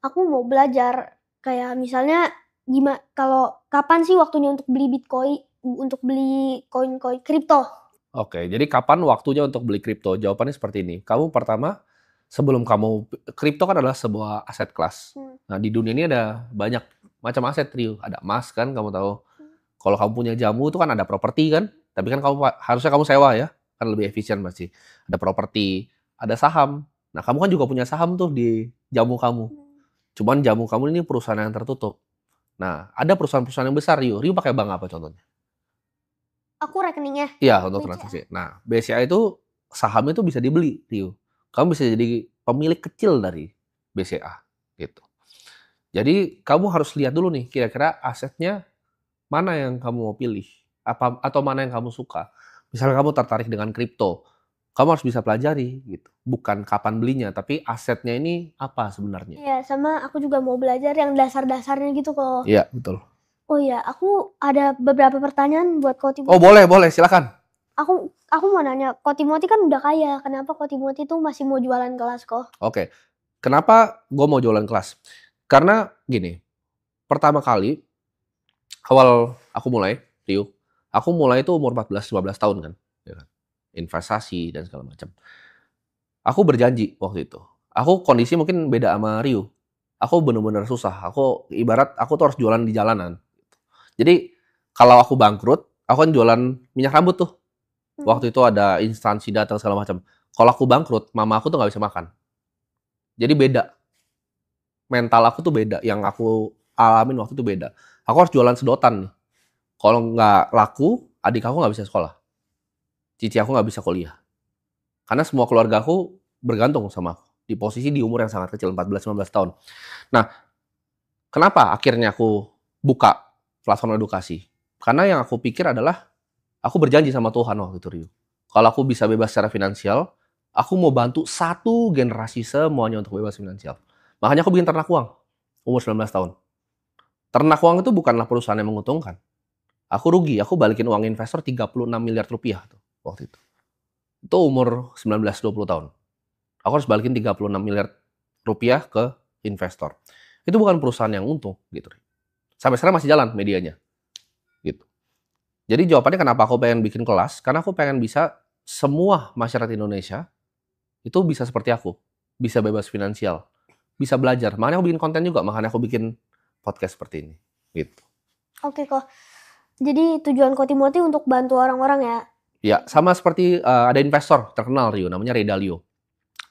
aku mau belajar kayak misalnya kalau kapan sih waktunya untuk beli Bitcoin, untuk beli koin-koin kripto? Oke, jadi kapan waktunya untuk beli kripto? Jawabannya seperti ini. Kamu pertama, sebelum kamu, kripto kan adalah sebuah aset kelas. Hmm. Nah, di dunia ini ada banyak macam aset, Rio. Ada emas kan, kamu tahu. Kalau kamu punya jamu itu kan ada properti kan, tapi kan harusnya kamu sewa ya, kan lebih efisien pasti. Ada properti, ada saham. Nah, kamu kan juga punya saham tuh di jamu kamu. Cuman jamu kamu ini perusahaan yang tertutup. Nah, ada perusahaan-perusahaan yang besar, Rio. Rio pakai bank apa contohnya? Aku rekeningnya Iya, untuk BCA. transaksi. Nah, BCA itu saham itu bisa dibeli, Rio. Kamu bisa jadi pemilik kecil dari BCA gitu. Jadi kamu harus lihat dulu nih, kira-kira asetnya mana yang kamu mau pilih, atau mana yang kamu suka. Misalnya kamu tertarik dengan kripto, kamu harus bisa pelajari gitu. Bukan kapan belinya, tapi asetnya ini apa sebenarnya. Iya, sama aku juga mau belajar yang dasar-dasarnya gitu kok. Iya, betul. Oh iya, aku ada beberapa pertanyaan buat Ko Timothy. Oh, boleh, silakan. Aku mau nanya, Ko Timothy kan udah kaya, kenapa Ko Timothy tuh masih mau jualan kelas kok? Oke. Kenapa gue mau jualan kelas? Karena gini, pertama kali awal aku mulai, Rio, aku mulai itu umur 14-15 tahun kan, ya kan? Investasi dan segala macam. Aku berjanji waktu itu. Aku kondisi mungkin beda sama Rio. Aku bener-bener susah. Aku ibarat aku tuh harus jualan di jalanan. Jadi kalau aku bangkrut, aku kan jualan minyak rambut tuh. Waktu itu ada instansi datang segala macam. Kalau aku bangkrut, mama aku tuh nggak bisa makan. Jadi beda. Mental aku tuh beda. Yang aku alamin waktu itu beda. Aku harus jualan sedotan nih. Kalau nggak laku, adik aku nggak bisa sekolah. Cici aku nggak bisa kuliah. Karena semua keluarga aku bergantung sama aku. Di posisi di umur yang sangat kecil, 14-15 tahun. Nah, kenapa akhirnya aku buka platform edukasi? Karena yang aku pikir adalah, aku berjanji sama Tuhan waktu itu, Rio. Kalau aku bisa bebas secara finansial, aku mau bantu satu generasi semuanya untuk bebas finansial. Makanya aku bikin ternak uang, umur 19 tahun. Ternak uang itu bukanlah perusahaan yang menguntungkan. Aku rugi, aku balikin uang investor 36 miliar rupiah tuh, waktu itu. Itu umur 19-20 tahun. Aku harus balikin 36 miliar rupiah ke investor. Itu bukan perusahaan yang untung, gitu. Sampai sekarang masih jalan medianya, gitu. Jadi jawabannya kenapa aku pengen bikin kelas, karena aku pengen bisa semua masyarakat Indonesia itu bisa seperti aku, bisa bebas finansial, bisa belajar. Makanya aku bikin konten juga, makanya aku bikin podcast seperti ini, gitu. Oke kok. Jadi tujuan Ko Timothy untuk bantu orang-orang ya? Ya, sama seperti ada investor terkenal, Rio, namanya Ray Dalio.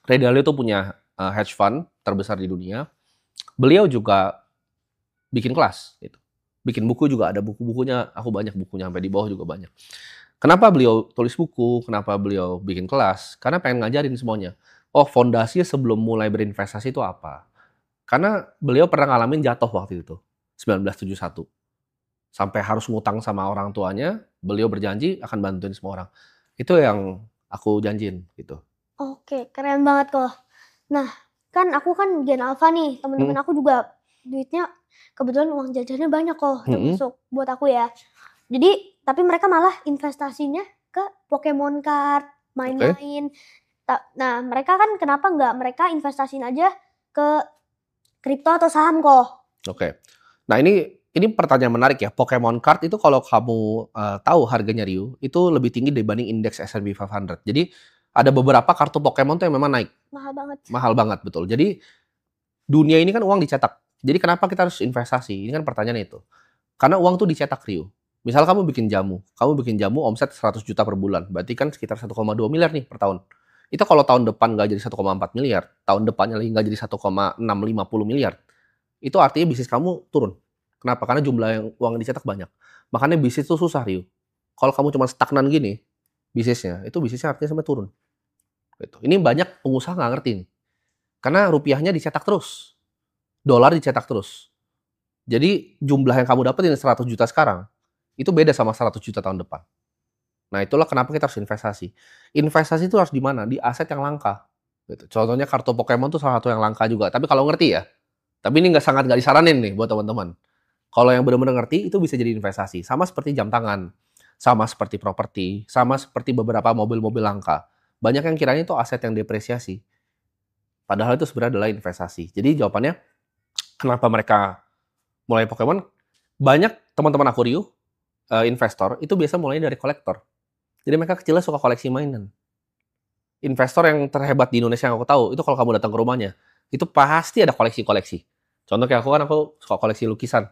Ray Dalio itu punya hedge fund terbesar di dunia. Beliau juga bikin kelas, gitu. Bikin buku juga, ada buku-bukunya, aku banyak bukunya, sampai di bawah juga banyak. Kenapa beliau tulis buku, kenapa beliau bikin kelas? Karena pengen ngajarin semuanya. Oh, fondasinya sebelum mulai berinvestasi itu apa? Karena beliau pernah ngalamin jatuh waktu itu, 1971. Sampai harus ngutang sama orang tuanya, beliau berjanji akan bantuin semua orang. Itu yang aku janjiin, gitu. Oke, keren banget kok. Nah, kan aku kan Gen Alpha nih, temen-temen aku juga duitnya kebetulan uang jajannya banyak kok, termasuk buat aku ya. Jadi, tapi mereka malah investasinya ke Pokemon Card, main-main. Nah, mereka kan kenapa nggak mereka investasiin aja ke kripto atau saham kok? Oke. Nah, ini pertanyaan menarik ya. Pokemon Card itu kalau kamu tahu harganya, Ryu, itu lebih tinggi dibanding indeks S&P 500. Jadi ada beberapa kartu Pokemon tuh yang memang naik. Mahal banget. Mahal banget, betul. Jadi dunia ini kan uang dicetak. Jadi kenapa kita harus investasi? Ini kan pertanyaan itu. Karena uang tuh dicetak, Ryu. Misal kamu bikin jamu omset 100 juta per bulan. Berarti kan sekitar 1,2 miliar nih per tahun. Itu kalau tahun depan nggak jadi 1,4 miliar, tahun depannya lagi nggak jadi 1,650 miliar, itu artinya bisnis kamu turun. Kenapa? Karena jumlah yang uang yang dicetak banyak. Makanya bisnis itu susah, Rio. Kalau kamu cuma stagnan gini, bisnisnya artinya sampai turun. Gitu. Ini banyak pengusaha nggak ngerti nih. Karena rupiahnya dicetak terus. Dolar dicetak terus. Jadi jumlah yang kamu dapetin 100 juta sekarang, itu beda sama 100 juta tahun depan. Nah, itulah kenapa kita harus investasi. Investasi itu harus di mana? Di aset yang langka. Gitu. Contohnya kartu Pokemon itu salah satu yang langka juga. Tapi kalau ngerti ya. Tapi ini sangat nggak disaranin nih buat teman-teman. Kalau yang benar-benar ngerti, itu bisa jadi investasi. Sama seperti jam tangan. Sama seperti properti. Sama seperti beberapa mobil-mobil langka. Banyak yang kiranya itu aset yang depresiasi. Padahal itu sebenarnya adalah investasi. Jadi jawabannya, kenapa mereka mulai Pokemon? Banyak teman-teman aku Ryu, investor, itu biasa mulai dari kolektor. Jadi mereka kecilnya suka koleksi mainan. Investor yang terhebat di Indonesia yang aku tahu, itu kalau kamu datang ke rumahnya, itu pasti ada koleksi-koleksi. Contoh kayak aku suka koleksi lukisan.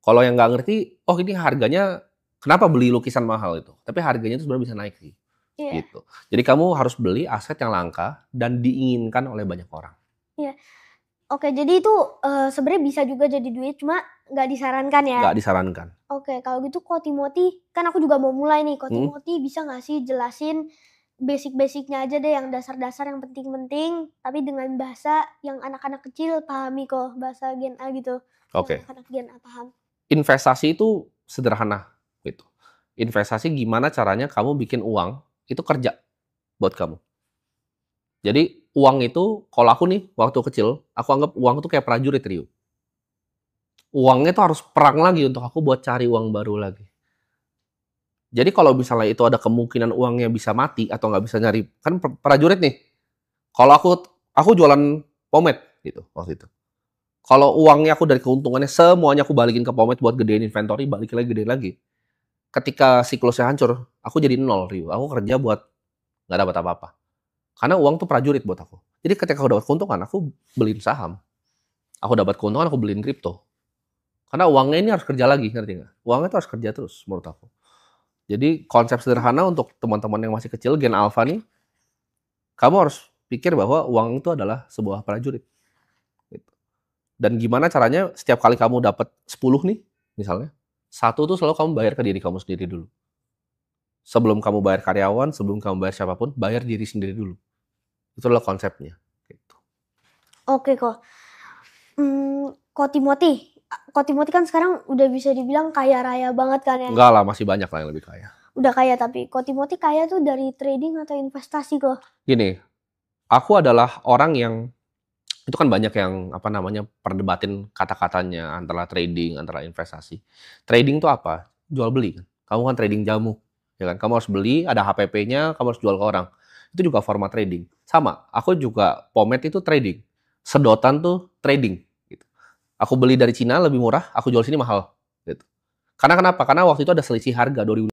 Kalau yang nggak ngerti, oh ini harganya, kenapa beli lukisan mahal itu? Tapi harganya itu sebenarnya bisa naik sih. Iya. Gitu. Jadi kamu harus beli aset yang langka dan diinginkan oleh banyak orang. Iya. Oke, jadi itu sebenarnya bisa juga jadi duit, cuma nggak disarankan ya? Nggak disarankan. Oke, kalau gitu Ko Timothy, kan aku juga mau mulai nih. Ko Timothy bisa nggak sih jelasin basic-basicnya aja deh, yang dasar-dasar yang penting-penting, tapi dengan bahasa yang anak-anak kecil pahami kok, bahasa Gen A gitu. Oke. Yang anak-anak Gen A paham. Investasi itu sederhana gitu. Investasi gimana caranya kamu bikin uang itu kerja buat kamu. Jadi uang itu, kalau aku nih waktu kecil, aku anggap uang itu kayak prajurit, Rio. Uangnya itu harus perang lagi untuk aku buat cari uang baru lagi. Jadi kalau misalnya itu ada kemungkinan uangnya bisa mati atau nggak bisa nyari, kan prajurit nih. Kalau aku jualan pomade gitu waktu itu. Kalau uangnya aku dari keuntungannya semuanya aku balikin ke pomade buat gedein inventory, balikin lagi, gedein lagi. Ketika siklusnya hancur, aku jadi nol, Rio. Aku kerja buat nggak dapat apa-apa. Karena uang tuh prajurit buat aku. Jadi ketika aku dapat keuntungan, aku beliin saham. Aku dapat keuntungan, aku beliin kripto. Karena uangnya ini harus kerja lagi, ngerti nggak? Uangnya tuh harus kerja terus, menurut aku. Jadi konsep sederhana untuk teman-teman yang masih kecil, Gen Alpha nih, kamu harus pikir bahwa uang itu adalah sebuah prajurit. Gitu. Dan gimana caranya setiap kali kamu dapat 10 nih, misalnya, satu tuh selalu kamu bayar ke diri kamu sendiri dulu. Sebelum kamu bayar karyawan, sebelum kamu bayar siapapun, bayar diri sendiri dulu. Itu adalah konsepnya. Gitu. Oke kok. Ko Timothy kan sekarang udah bisa dibilang kaya raya banget kan ya? Enggak lah, masih banyak lah yang lebih kaya. Udah kaya, tapi Ko Timothy kaya tuh dari trading atau investasi kok? Gini, aku adalah orang yang, itu kan banyak yang perdebatin kata-katanya antara trading, antara investasi. Trading tuh apa? Jual beli kan. Kamu kan trading jamu, ya kan? Kamu harus beli, ada HPP-nya, kamu harus jual ke orang. Itu juga format trading. Sama, aku juga pomade itu trading. Sedotan tuh trading. Gitu. Aku beli dari Cina lebih murah, aku jual sini mahal. Gitu. Karena kenapa? Karena waktu itu ada selisih harga 2000